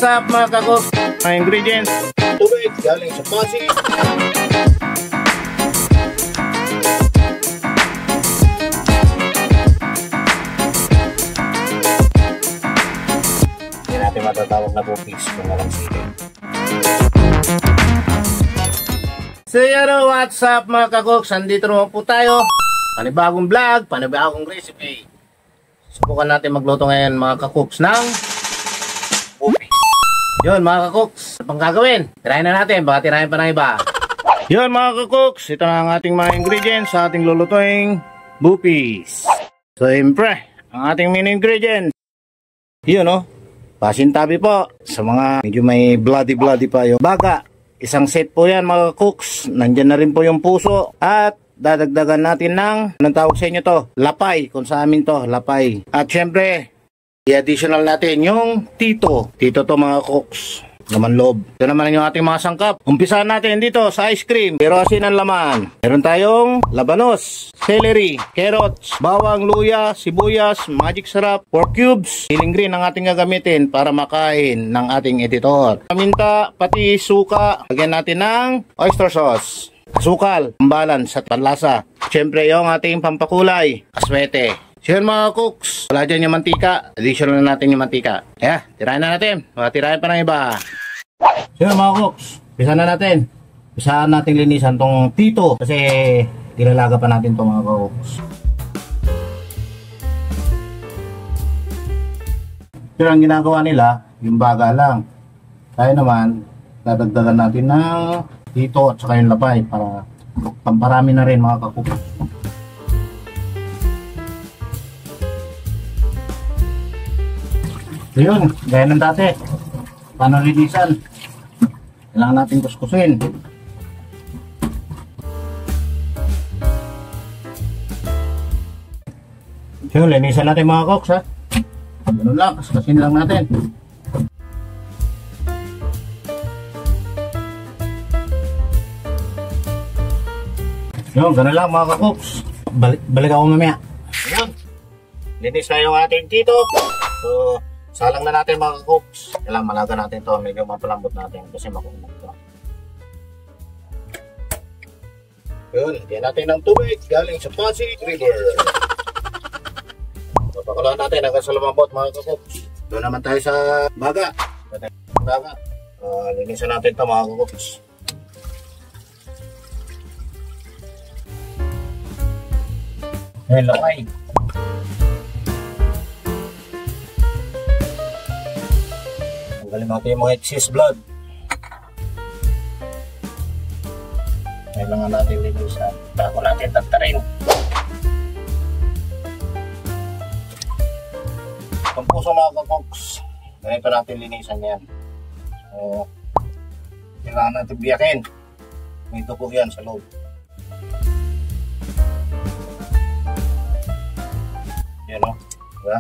what's up mga kakok? Mga ingredients, tubig galing sa Pasig. Hindi natin matatawag na bupis kung walang sili. So yaro, what's up mga kakok? Sandito naman po tayo. Panibagong vlog, panibagong recipe. Subukan natin magluto ngayon mga kakoks ng bupis. Yun mga kakoks, ano pang gagawin? Tirahin na natin, baka tirahin pa ng iba. Yun mga kakoks, ito na ang ating mga ingredients sa ating lulutuing bupis. So siyempre, ang ating main ingredients. Yun o, pasintabi po. Sa mga medyo may bloody pa yung baga. Isang set po yan mga kakoks. Nandyan na rin po yung puso. At dadagdagan natin ng, anong tawag sa inyo to? Lapay, kung sa amin to, lapay. At syempre, i-additional natin yung tito. Tito to mga cooks. Laman loob. Ito naman yung ating mga sangkap. Umpisahan natin dito sa ice cream. Pero asin ang laman. Meron tayong labanos, celery, carrots, bawang, luya, sibuyas, magic sarap, pork cubes. Siling green ang ating gagamitin para makain ng ating editor. Paminta, pati suka. Lagyan natin ng oyster sauce. Sukal, balance at panlasa. Siyempre yung ating pampakulay, aswete. So yun mga cooks, wala dyan yung mantika. Additional na natin yung mantika. Kaya, tirahin na natin. Tirahin pa ng iba. So yun mga cooks, pisahan na natin. Pisahan natin linisan tong tito. Kasi dilalaga pa natin to mga cooks. Pero ang ginagawa nila, yung baga lang. Tayo naman, dadagdagan natin ng dito at saka yung lapay para pamparami na rin mga kakup. So yun, gaya ng dati, paano linisan? Kailangan natin kuskusin. So yun, linisan natin mga koks ha. Ganun lang, kuskusin lang natin. Yun, gano'n lang mga kakoks. Balik ako mamaya. Yun, linis na yung ating tito. So, salang na natin mga kakoks. Kailangan malaga natin to. Medyo mapalambot natin kasi makumag to. Yun, hitiyan natin ng tubig galing sa Pasig River. Papakuloan natin hanggang sa lumambot mga kakoks. Doon naman tayo sa baga. Linisan natin to mga kakoks. Ayan, lakay. Tanggalin natin yung mga excess blood. Kailangan natin linisan bago natin tatarin. Itong puso mga kakoks, ganito natin linisan yan. So, kailangan natin biyakin. May dugo yan sa loob. Yan o, diba?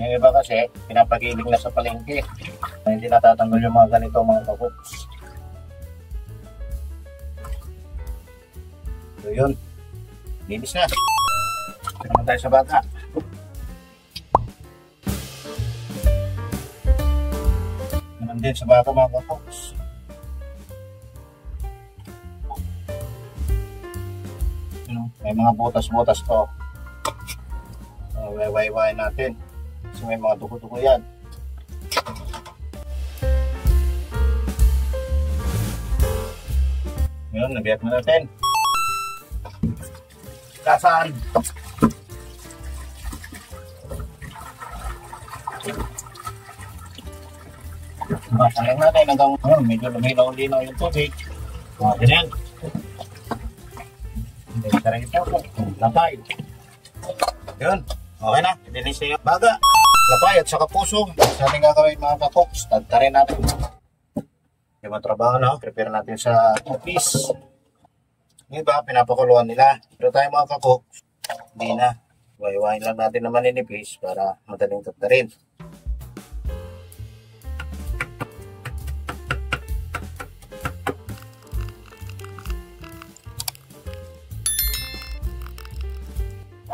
Yung iba kasi, pinapagilig na sa palengke. Hindi natatanggal yung mga ganito mga kakoks. So yun, linis na. Ito naman tayo sa baga. Naman din sa baga mga kakoks. May mga butas-butas to. So, wayway natin. Kasi may mga dugo-dugo yan. Yun, nabiyak na natin. Kasaan? Masalang natin hanggang medyo luminaw-linaw yung tubig. Ganyan. Tarin po, lapay. Yun, okay na. Ilinis na yung baga, lapay at saka puso. Sa ating gagawin mga kakoks, tatarin natin. Yung mga trabaho na, prepare natin sa office. Yung iba, pinapakuluan nila. Pero tayo mga kakoks, hindi na. Wayawain lang natin na maninipis para madaling tatarin.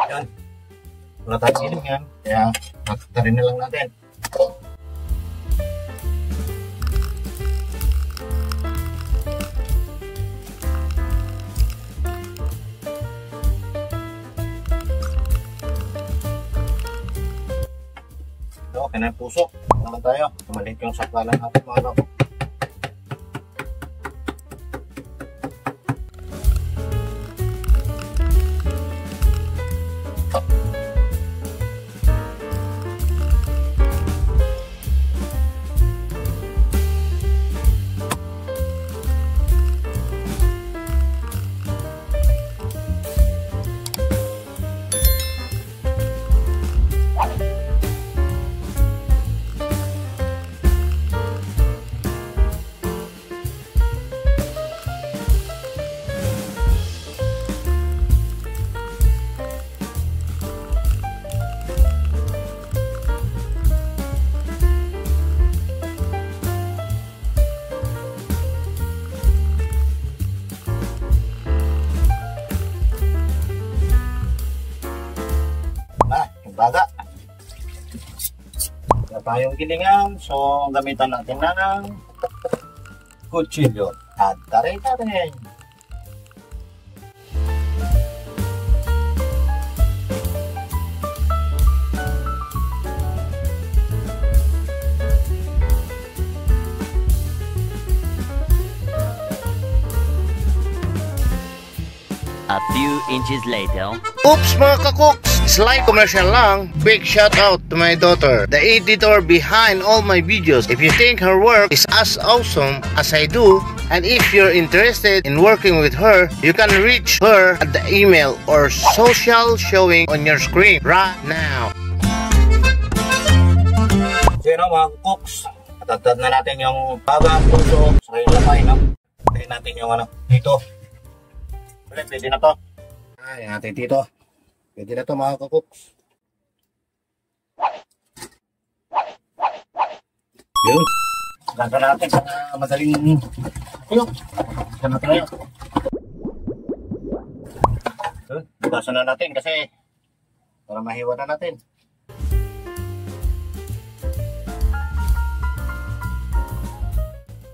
Yan. Wala tayong giling yan. Kaya tarin na lang natin. So, okay na yung puso. Naman tayo. Tumalit yung sakwalan natin mga kapok. Baga. Wala tayong gilingan. So, gamitan natin ng kutsilyo. At taray natin. A few inches later. Oops mga kakoks! Slight commercial lang. Big shout out to my daughter, the editor behind all my videos. If you think her work is as awesome as I do, and if you're interested in working with her, you can reach her at the email or social showing on your screen right now. So yun mga kakoks, tatad na natin yung baga, puso, sa yung lamay, no? Pwede natin yung ano, dito. Pwede na to. Ay, natin dito. Pwede na to mga kakoks. Yun. Ganda natin sa madaling ayun. Ganda natin ngayon. Yun. Bukasan na natin kasi para mahiwa na natin.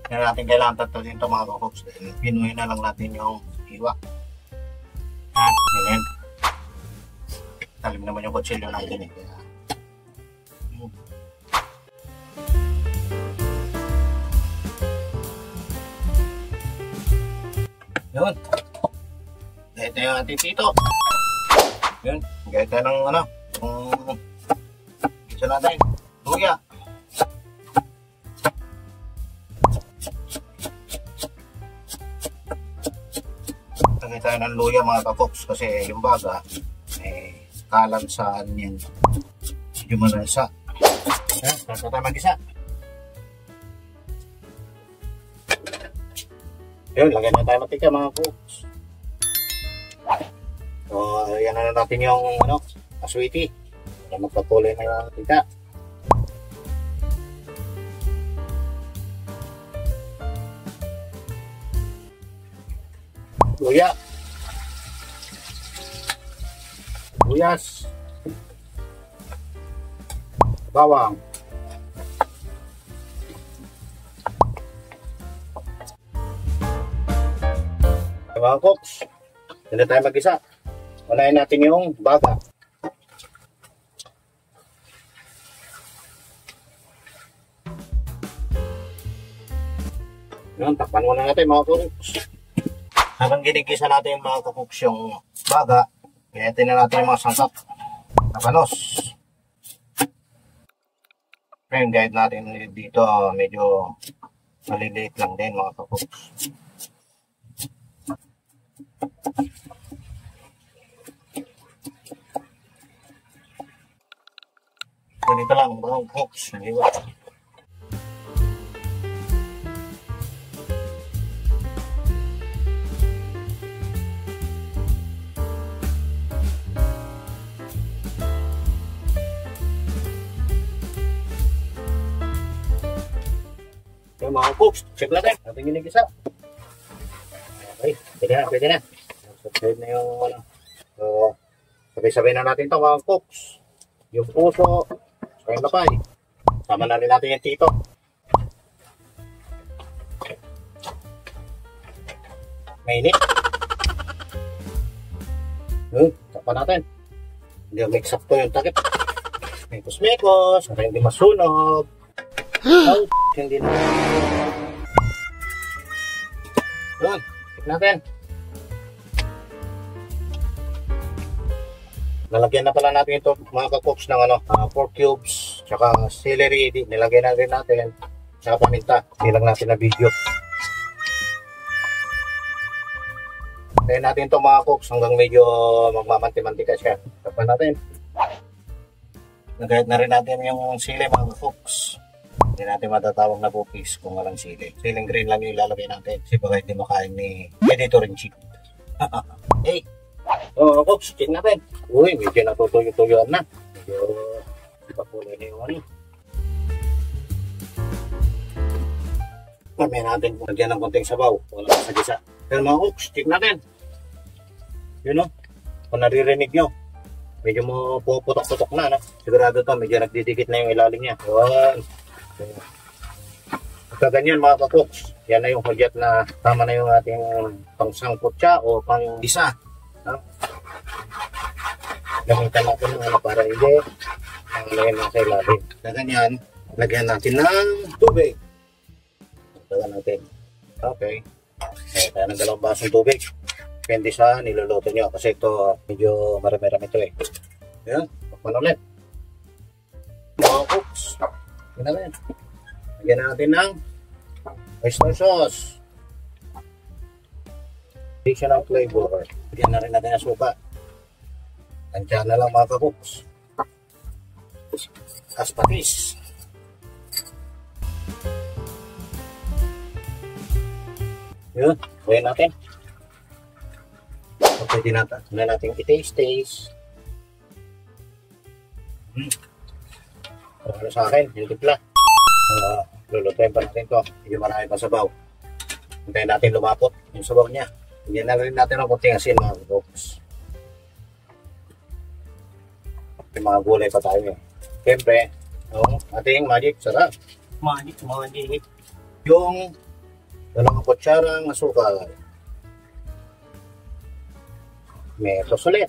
Kaya natin kailangan tatagin ito mga kakoks. Pinuhin na lang natin yung hiwa. Ganyan. Talim naman yung kutsilyo natin eh. Yun. Gahit na yung ating tito. Yun. Gahit na ng ano. Yung pizza natin. Luya. Tagay tayo ng luya mga kakoks kasi yung baga kalansaan yan. Medyo manasa. Tapos tayo mag-isa. Yun, lagyan na tayo matika mga kakoks. So, yan na natin yung ano, aswiti. Para magpakulay na yung matika. Luya. Luyas. Bawang. Mga koks, hindi tayo mag-isa. Unahin natin yung baga. Yun, takpan muna natin mga koks. Habang ginigisa natin yung mga kakoks yung baga, gayatin na natin yung mga sangkap na panos. Yung gayat natin dito medyo maliliit lang din mga kakoks. Ganito lang mga kakoks. Yung mga cooks, check natin. Natin ginigisa. Okay, pwede na. Subscribe na yung ano. So, sabay-sabay na natin ito mga cooks. yung puso, so yung lapay. Sama na rin natin yung tito. Mainit. Tapa natin. Hindi mix up ko yung takip. Mekos-mekos, para hindi masunog. Oh, hindi na. Yun, tik natin. Nalagyan na pala natin ito mga kakoks ng pork cubes, tsaka celery, nilagyan na rin natin, tsaka paminta. Nilang natin na video. Tayin natin ito mga cooks hanggang medyo magmamanti-mantika siya. Tapan natin. Nagayat na rin natin yung sili mga cooks. Hindi natin matatawag na bupis kung walang sili. Siling green lang yung ilalagay natin. Kasi baka hindi makain ni editor-in-chief. Hey! So mga cooks, check natin. Uy, medyo natutuyo-tuyuan na. Medyo ipapuloy na yung ano. Mamaya natin kung nagyan ng konting sabaw. Wala sa gisa. Pero mga cooks, check natin. Yun o. Kung naririnig nyo, medyo mo puputok-putok na. No? Sigurado to, medyo nagdidikit na yung ilalim niya. Yun. Pagka ganyan mga cooks, yan na yung hudyat na tama na yung ating pangsangkot siya o pang isa. No? Gamitan natin ng para hindi ang lagyan na sa ilalim. Na ganyan, lagyan natin ng tubig. Lagyan natin. Okay. Kaya ng 2 basong tubig. Depende sa niluluto nyo. Kasi ito medyo marami-rami ito eh. Ayan. Pakpan ulit. Mga cooks. Lagyan natin ng oyster sauce. Additional flavor. Lagyan na rin natin ang suka. Tansya na lang mga cooks. Aspatis. Yun, gawin natin. Pwede natin i-taste. Ano sa akin, yung timpla. Lulutuin pa natin ito. Hindi marami pa sabaw. Hintayin natin lumapot yung sabaw niya. Hindi na rin natin ang kunting asin mga cooks. May mga gulay pa tayo eh. Siyempre, yung ating magic sarap. Magic. Yung 2 kutsarang asukal. Metos ulit.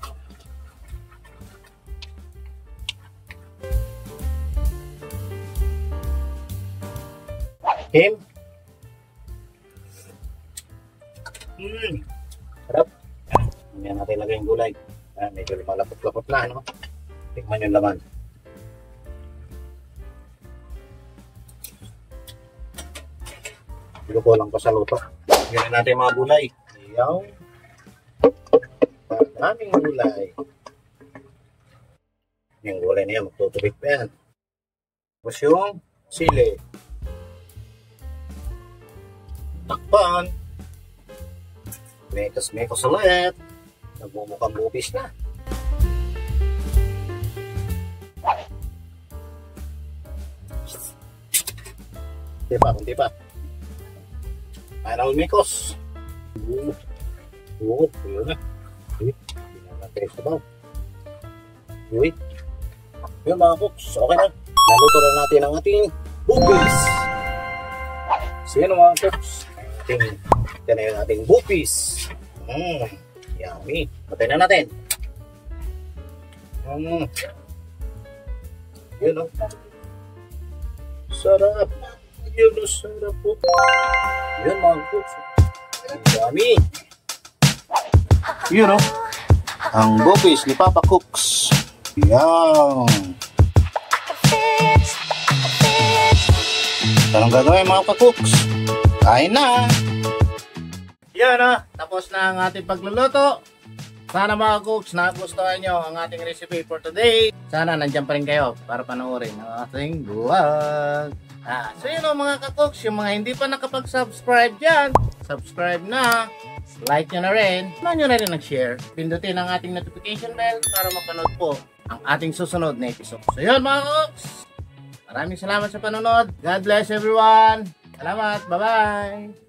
Kim. Sarap. Yan natin lagay yung gulay. Medyo lumalapot-lapot na, no? Tikman yung laman. Luto lang pa sa luto. Ganyan natin mga gulay. Yung maraming gulay. Yung gulay na yan, magtutubig pa yan. Tapos yung sili. Takpan. Mekos ulit. Nagmumukhang bupis na. Kunti pa. Araw mekos. Yun na. Hindi na taste ba? Yun mga cooks, okay na. Naluto na natin ang ating bupis. So yun mga cooks. Ito na yung ating bupis. Yummy. Patay na natin. Yun o. Sarap. Yun o, sarap po. Yun mga cooks. Yummy. Yun o. Ang bupis ni Papa Cooks. Yan. Anong gagawin mga pa-cooks? Kain na! Yan na, tapos na ang ating pagluluto. Sana mga cooks, nagustuhan nyo ang ating recipe for today. Sana nandyan pa rin kayo para panoorin ang ating vlog. So yun o mga ka-cooks, yung mga hindi pa nakapag-subscribe dyan, subscribe na. Like nyo na rin, nyo na rin nag-share. Pindutin ang ating notification bell para mapanood po ang ating susunod na episode. So yun mga cooks, maraming salamat sa panonood. God bless everyone. Salamat. Bye-bye.